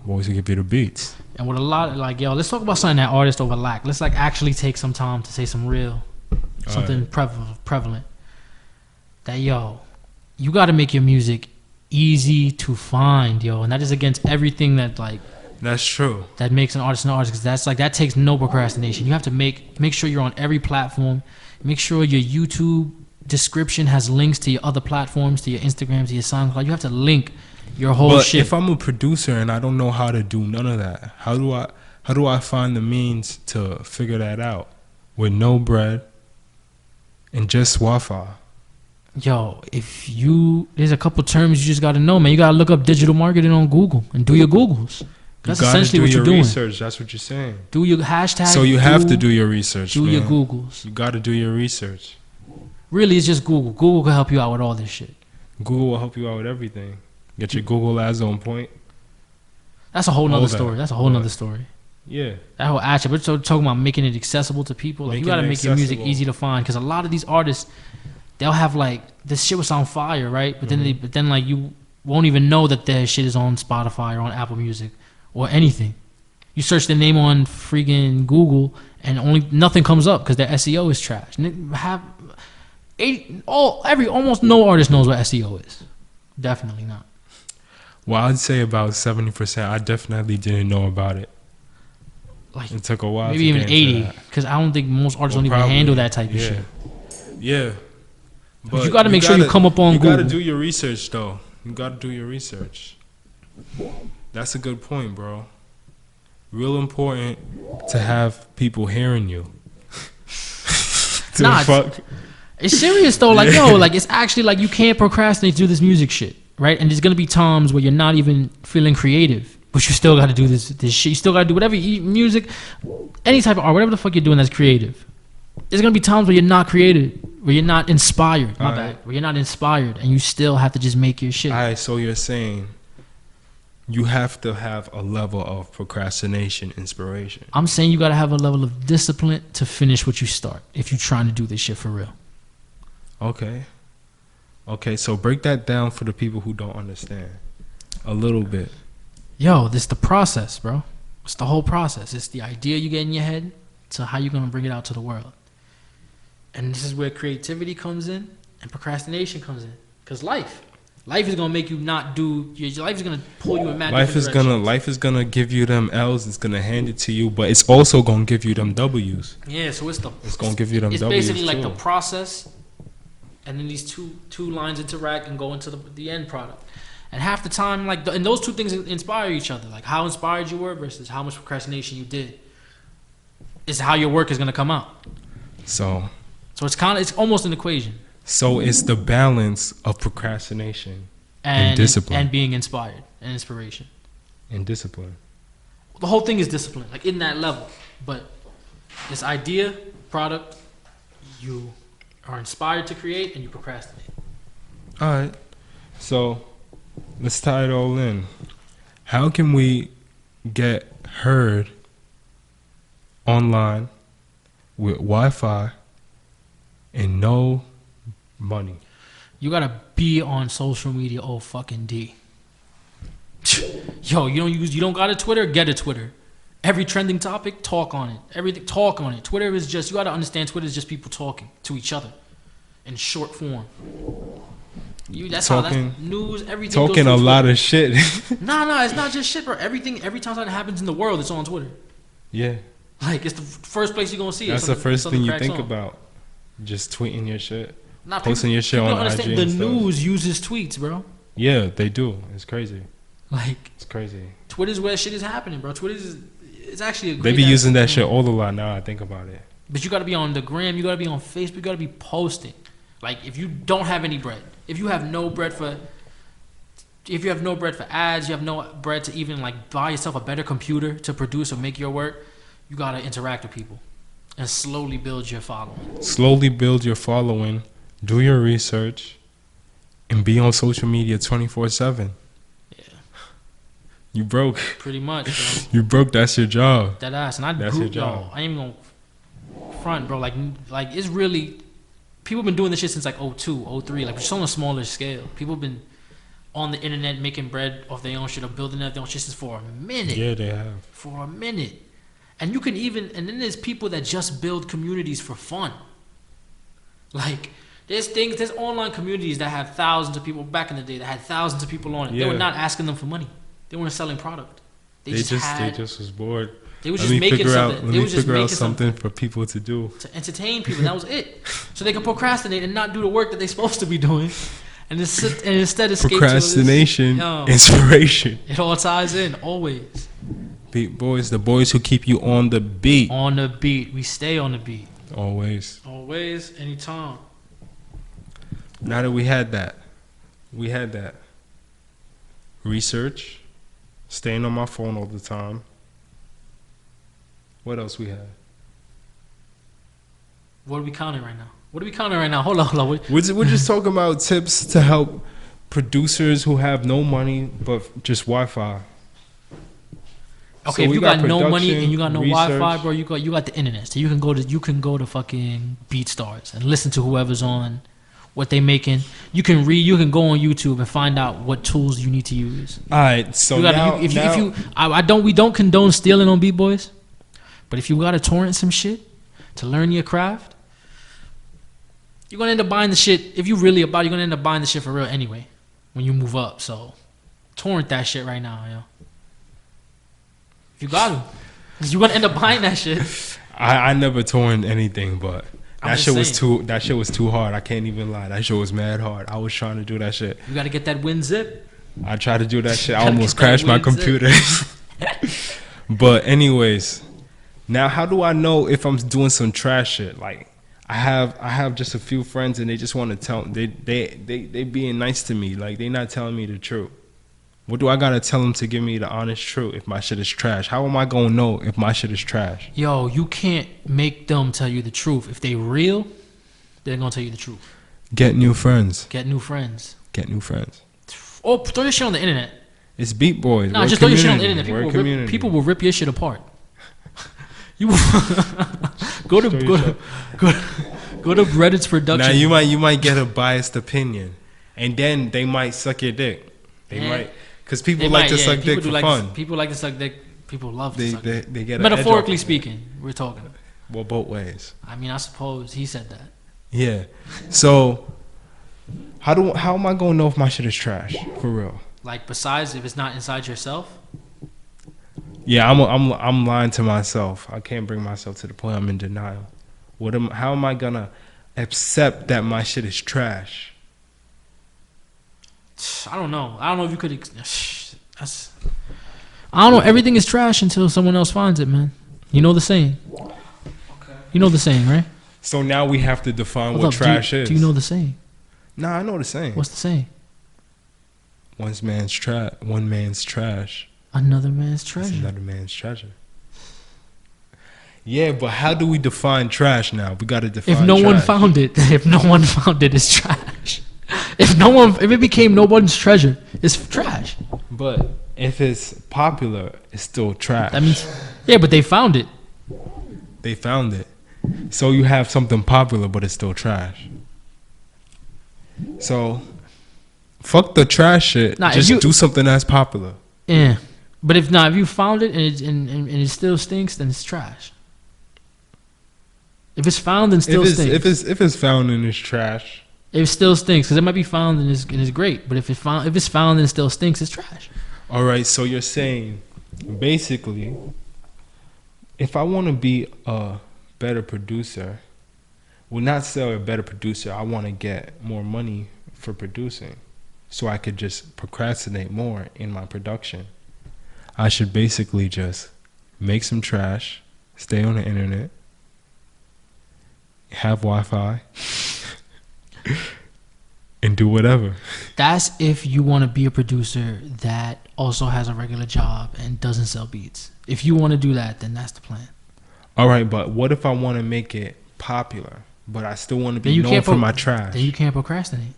Boys who give you the beats. And with a lot of like, yo, let's talk about something that artists overlack. Let's like actually take some time to say some real, something prevalent. That yo, you got to make your music easy to find, yo, and that is against everything that like That's true. that makes an artist an artist, because that's like that takes no procrastination. You have to make sure you're on every platform. Make sure your YouTube description has links to your other platforms, to your Instagram, to your SoundCloud. You have to link your whole But shit. if I'm a producer and I don't know how to do none of that, how do I find the means to figure that out with no bread and just Wi-Fi? Yo, there's a couple terms you just got to know, man. You got to look up digital marketing on Google and do your Googles. That's you gotta essentially do what your you're doing. research. That's what you're saying. Do your hashtag. So you have to do your research. Do your man. Googles. You got to do your research. Really, it's just Google. Google can help you out with all this shit. Google will help you out with everything. Get your Google ads on point. That's a whole nother that. story. That's a whole nother story. Yeah. That whole action. We're talking about making it accessible to people. Like, you Making got to it make your music accessible. easy to find, because a lot of these artists, they'll have like this shit was on fire, right? But Mm-hmm. then like you won't even know that their shit is on Spotify or on Apple Music or anything. You search their name on freaking Google and nothing comes up because their SEO is trash. And almost no artist knows what SEO is. Definitely not. Well, I'd say about 70%. I definitely didn't know about it. Like It took a while. maybe to even get into 80, that. because I don't think most artists Well, don't even probably. handle that type of Yeah. shit. Yeah. But you gotta make sure you come up on You got to Google. do your research, though. You got to do your research. That's a good point, bro. Real important to have people hearing you. To Nah, fuck. It's serious though. Like, yo, like it's actually like you can't procrastinate to do this music shit, right? And there's gonna be times where you're not even feeling creative, but you still gotta do this shit. You still gotta do whatever music, any type of art, whatever the fuck you're doing that's creative. There's gonna be times where you're not creative, where you're not inspired. My Alright. bad. Where you're not inspired, and you still have to just make your shit. All right, so you're saying you have to have a level of procrastination inspiration. I'm saying you gotta have a level of discipline to finish what you start if you're trying to do this shit for real. Okay. Okay, so break that down for the people who don't understand a little bit. Yo, this the process, bro. It's the whole process. It's the idea you get in your head to how you're gonna bring it out to the world. And this is where creativity comes in and procrastination comes in. Cause life is gonna make you not do. Your life is gonna pull you in mad Life is gonna give you them L's. It's gonna hand it to you, but it's also gonna give you them W's. Yeah, so It's gonna give you them It's W's basically like too. the process, and then these two lines interact and go into the end product. And half the time, like, and those two things inspire each other. Like how inspired you were versus how much procrastination you did. Is how your work is gonna come out. So So it's almost an equation. So it's the balance of procrastination and discipline. And being inspired and inspiration. And discipline. The whole thing is discipline, like in that level. But this idea, product, you are inspired to create and you procrastinate. All right. So let's tie it all in. How can we get heard online with Wi-Fi and no money? You gotta be on social media, oh fucking D. Yo, you don't got a Twitter? Get a Twitter. Every trending topic, talk on it. Everything, talk on it. Twitter is just, you gotta understand, Twitter is just people talking to each other in short form. That's news, everything. Talking a lot of shit. Nah, it's not just shit, bro. Every time something happens in the world, it's on Twitter. Yeah. Like, it's the first place you're gonna see it. That's the first thing you think about. Just tweeting your shit. Posting your shit people on don't IG. The news uses tweets, bro. Yeah, they do. It's crazy. Like, it's crazy. Twitter's where shit is happening, bro. It's actually a great. They be using that shit all a lot now. I think about it. But you gotta be on the gram. You gotta be on Facebook. You gotta be posting. Like, if you don't have any bread, if you have no bread for ads, you have no bread to even like buy yourself a better computer to produce or make your work, you gotta interact with people and slowly build your following. Slowly build your following, do your research, and be on social media 24/7. Yeah. You broke. Pretty much, bro. You broke. That's your job. That ass, and that's your job. I ain't even gonna front, bro. Like it's really. People been doing this shit since like 02, 03, like just on a smaller scale. People been on the internet making bread off their own shit or building their own shit since for a minute. Yeah, they have. For a minute. And you can even, and then there's people that just build communities for fun. Like, there's online communities that have thousands of people back in the day that had thousands of people on it. Yeah. They were not asking them for money. They weren't selling product. They just was bored. They were just making something. They were just making something for people to do. To entertain people. That was it. So they can procrastinate and not do the work that they're supposed to be doing. And instead escape procrastination, inspiration. It all ties in, always. Beat boys, the boys who keep you on the beat. On the beat. We stay on the beat. Always. Always, anytime. Now that we had that research, staying on my phone all the time. What else we had? What are we counting right now? Hold on. We're just talking about tips to help producers who have no money but just Wi-Fi. Okay, so if you got no money and you got no Wi-Fi, bro, you got the internet, so you can go to fucking BeatStars and listen to whoever's on, what they making. You can go on YouTube and find out what tools you need to use. All right, so we don't condone stealing on Beat Boys. But if you gotta torrent some shit to learn your craft, you're gonna end up buying the shit. If you really about it, you're gonna end up buying the shit for real anyway when you move up. So torrent that shit right now, yo. If you got to, you're gonna end up buying that shit. I never torrent anything, but that shit was too hard. I can't even lie. That shit was mad hard. I was trying to do that shit. You gotta get that WinZip. I tried to do that shit. I almost crashed my computer. But anyways. Now, how do I know if I'm doing some trash shit? Like, I have just a few friends and they just want to tell they being nice to me. Like, they not telling me the truth. What do I gotta tell them to give me the honest truth if my shit is trash? How am I gonna know if my shit is trash? Yo, you can't make them tell you the truth. If they real, they're gonna tell you the truth. Get new friends. Or throw your shit on the internet. It's Beat Boys. Nah, just throw your shit on the internet. People will rip your shit apart. You go to Reddit's production. Now you might get a biased opinion, and then they might suck your dick. They might, because people like to suck dick for fun. People like to suck dick. People love to suck dick. They get metaphorically speaking. We're talking. Well, both ways. I mean, I suppose he said that. Yeah. So how am I gonna know if my shit is trash for real? Like, besides if it's not inside yourself. Yeah, I'm lying to myself. I can't bring myself to the point I'm in denial. How am I gonna accept that my shit is trash? I don't know. I don't know if you could. I don't know. Everything is trash until someone else finds it, man. You know the saying. Okay. You know the saying, right? So now we have to define Hold what up, trash is. Do you know the saying? Nah, I know the saying. What's the saying? One man's trash. Another man's It's treasure. another man's treasure. Yeah, but how do we define trash now? We got to define If no trash. one found it, it's trash. If it became no one's treasure, it's trash. But if it's popular, it's still trash. That means, yeah, but they found it. They found it. So you have something popular, but it's still trash. So, fuck the trash shit. Nah, Just do something that's popular. Yeah, but if you found it and it still stinks, then it's trash. If it's found and still stinks, If it's found and it's trash. it still stinks because it might be found and it's great. But if it's found and it still stinks, it's trash. All right, so you're saying, basically, if I want to be a better producer, well, not sell a better producer, I want to get more money for producing, so I could just procrastinate more in my production. I should basically just make some trash, stay on the internet, have Wi-Fi, and do whatever. That's if you want to be a producer that also has a regular job and doesn't sell beats. If you want to do that, then that's the plan. All right, but what if I want to make it popular, but I still want to be known for my trash? Then you can't procrastinate.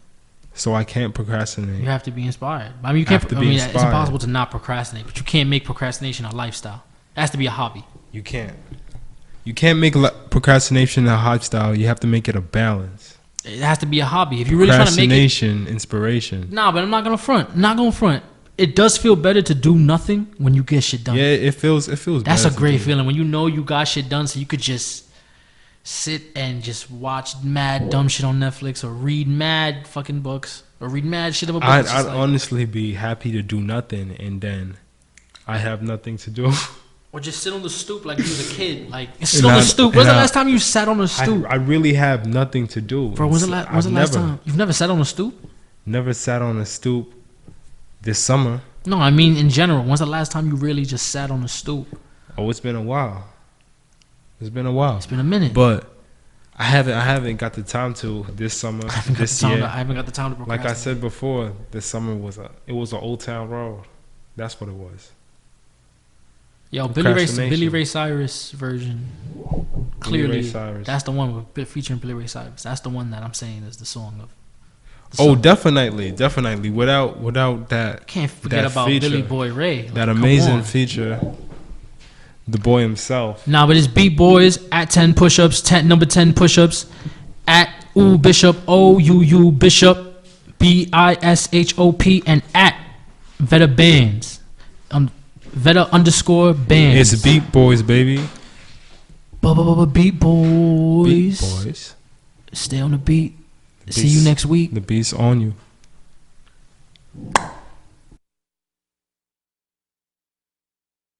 So I can't procrastinate. You have to be inspired. I mean, you can't. Have to be It's inspired. impossible to not procrastinate, but you can't make procrastination a lifestyle. It has to be a hobby. You can't. You can't make procrastination a lifestyle. You have to make it a balance. It has to be a hobby. If you're really trying to make it. Procrastination, inspiration. Nah, but I'm not gonna front. Not gonna front. It does feel better to do nothing when you get shit done. Yeah, it feels. That's better a to great do. feeling when you know you got shit done, so you could just sit and just watch mad dumb shit on Netflix or read mad fucking books or read mad shit about books. I'd honestly be happy to do nothing, and then I have nothing to do. Or just sit on the stoop like you was a kid. Like sit on the stoop. When's the last time you sat on a stoop? I really have nothing to do. Bro, when's the last time? You've never sat on a stoop? Never sat on a stoop this summer. No, I mean in general. When's the last time you really just sat on a stoop? Oh, it's been a while. It's been a while. It's been a minute. But I haven't got the time to this summer. I haven't got the time to procrastinate. Like I said before, this summer was an Old Town Road. That's what it was. Yo, Billy Ray Cyrus version. Clearly, Ray Cyrus. That's the one with featuring Billy Ray Cyrus. That's the one that I'm saying is the song of. Oh, definitely. Without that, Can't forget that about feature, Billy Boy Ray. that Come amazing on. feature, the boy himself. Nah, but it's Beat Boys at 10 push-ups, number 10 push-ups, at Ooh Bishop, OUU Bishop, BISHOP, and at Veta Bands. Veta_bands. It's Beat Boys, baby. Beat Boys. Beat Boys. Stay on the beat. See Beats- you next week. The beat's on you.